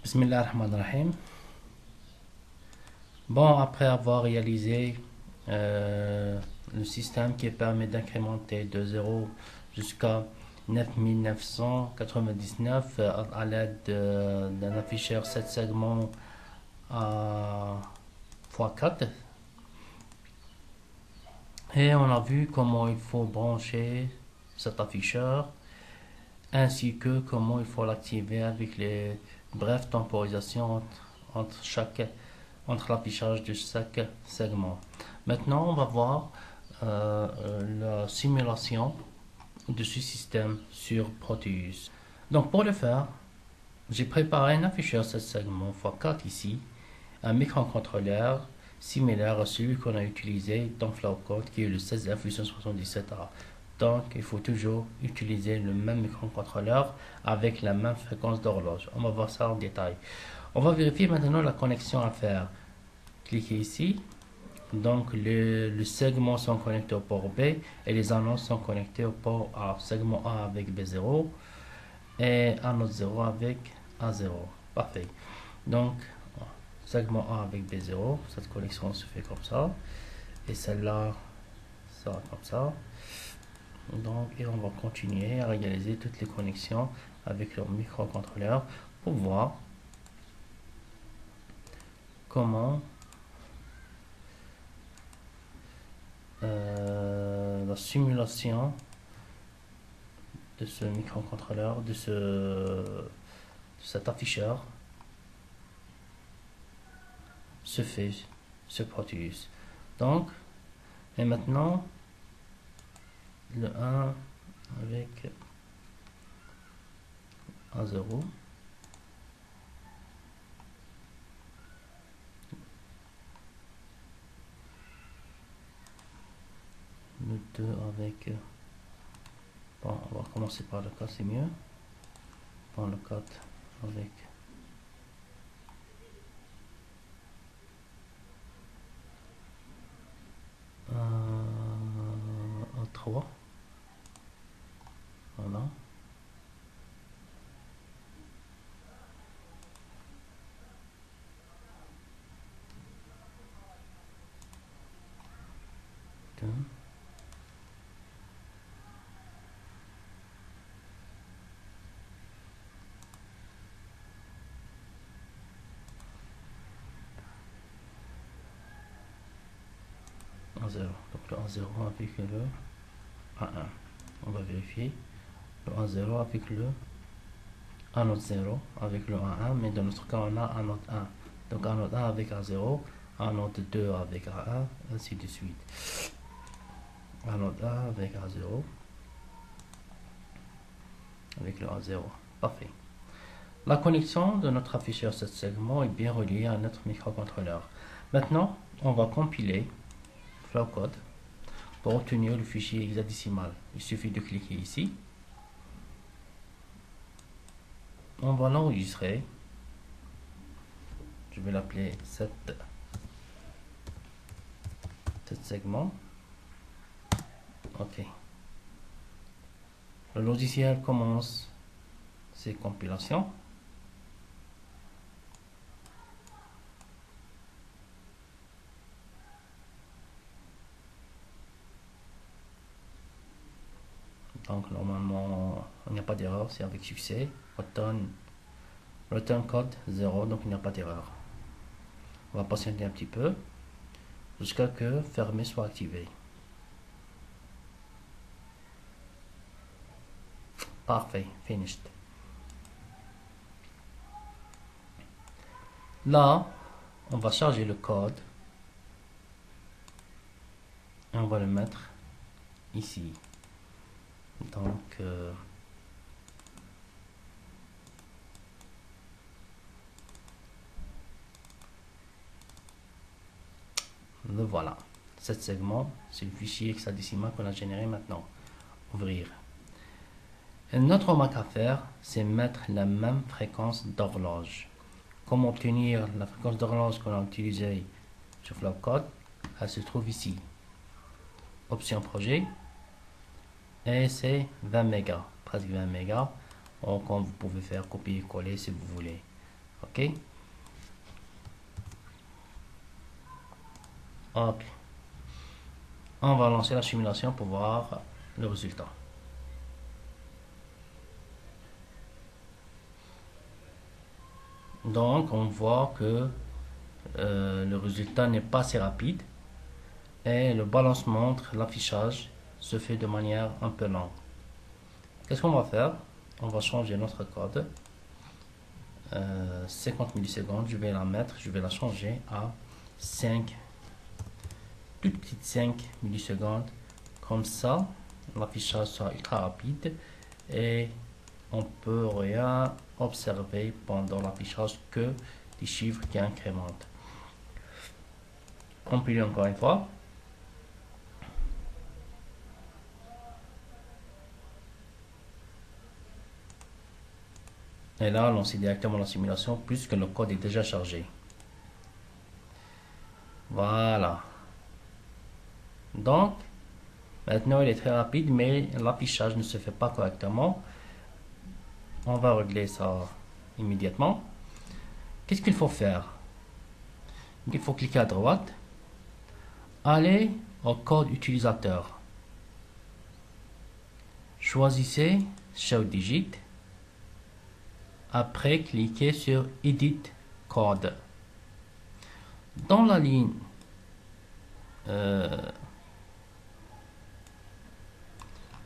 Bismillahirrahmanirrahim. Bon, après avoir réalisé le système qui permet d'incrémenter de 0 jusqu'à 9999 à l'aide d'un afficheur 7 segments à x4, et on a vu comment il faut brancher cet afficheur ainsi que comment il faut l'activer avec les brèves temporisations entre l'affichage de chaque segment. Maintenant, on va voir la simulation de ce système sur Proteus. Donc, pour le faire, j'ai préparé un afficheur 7 segments x4 ici, un microcontrôleur similaire à celui qu'on a utilisé dans Flowcode, qui est le 16F877A. Donc, il faut toujours utiliser le même microcontrôleur avec la même fréquence d'horloge. On va voir ça en détail. On va vérifier maintenant la connexion à faire. Cliquez ici. Donc, les segments sont connectés au port B et les annonces sont connectées au port A. Segment A avec B0 et annonce 0 avec A0. Parfait. Donc, segment A avec B0, cette connexion se fait comme ça. Et celle-là, ça va comme ça. Donc, et on va continuer à réaliser toutes les connexions avec le microcontrôleur pour voir comment la simulation de ce microcontrôleur, de cet afficheur se fait, se produit. Donc, et maintenant, le 1 avec A0. Le 2 avec... Bon, on va commencer par le 4, c'est mieux. Bon, le 4 avec... A3. Voilà. Deux. A0. Donc le A0 avec le A1. On va vérifier. Le A0 avec le A0 avec le A1, mais dans notre cas on a A1. Donc A1 avec A0, A2 avec A1, ainsi de suite. A1 avec A0 avec le A0. Parfait. La connexion de notre afficheur 7 segments est bien reliée à notre microcontrôleur. Maintenant, on va compiler Flowcode pour obtenir le fichier hexadécimal. Il suffit de cliquer ici. On va l'enregistrer. Je vais l'appeler 7 segments. OK. Le logiciel commence ses compilations. Donc normalement, il n'y a pas d'erreur, c'est avec succès. Return code 0, donc il n'y a pas d'erreur. On va patienter un petit peu jusqu'à que fermer soit activé. Parfait, finished. Là, on va charger le code et on va le mettre ici. Donc, le voilà. 7 segments, c'est le fichier hexadécimal qu'on a généré maintenant. Ouvrir. Et notre remarque à faire, c'est mettre la même fréquence d'horloge. Comment obtenir la fréquence d'horloge qu'on a utilisée sur Flowcode? Elle se trouve ici. Option projet. Et c'est 20 mégas, presque 20 mégas. Donc, vous pouvez faire copier-coller si vous voulez. Ok. Ok. On va lancer la simulation pour voir le résultat. Donc, on voit que le résultat n'est pas assez rapide et le balancement entre l'affichage se fait de manière un peu lente. Qu'est-ce qu'on va faire? On va changer notre code. 50 millisecondes, je vais la changer à 5, toute petite 5 millisecondes. Comme ça, l'affichage sera ultra rapide et on peut rien observer pendant l'affichage que des chiffres qui incrémentent. Compiler encore une fois. Et là, lancer directement la simulation puisque le code est déjà chargé. Voilà. Donc, maintenant il est très rapide, mais l'affichage ne se fait pas correctement. On va régler ça immédiatement. Qu'est-ce qu'il faut faire? Il faut cliquer à droite, aller au code utilisateur. Choisissez Show Digit. Après, cliquez sur Edit Code. Dans la ligne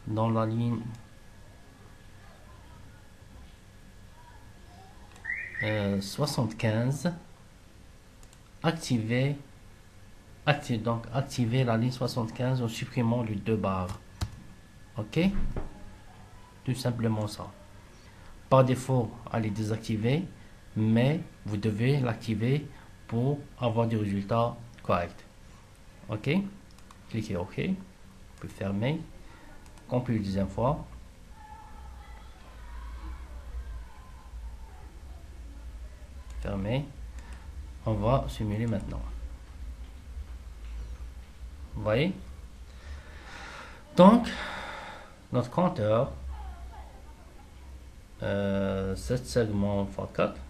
dans la ligne 75, activez la ligne 75 en supprimant les deux barres. Ok, tout simplement ça. Par défaut, allez désactiver, mais vous devez l'activer pour avoir des résultats corrects. Ok, cliquez OK, puis fermer, compiler une deuxième fois. Fermé. On va simuler maintenant. Vous voyez? Donc, notre compteur, 7 segments x 4,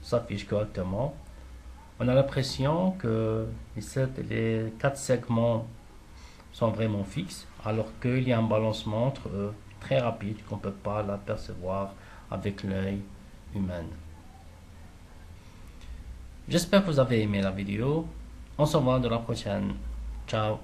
s'affiche correctement. On a l'impression que les 4 segments sont vraiment fixes, alors qu'il y a un balancement entre eux très rapide qu'on ne peut pas l'apercevoir avec l'œil humain. J'espère que vous avez aimé la vidéo. On se revoit de la prochaine. Ciao.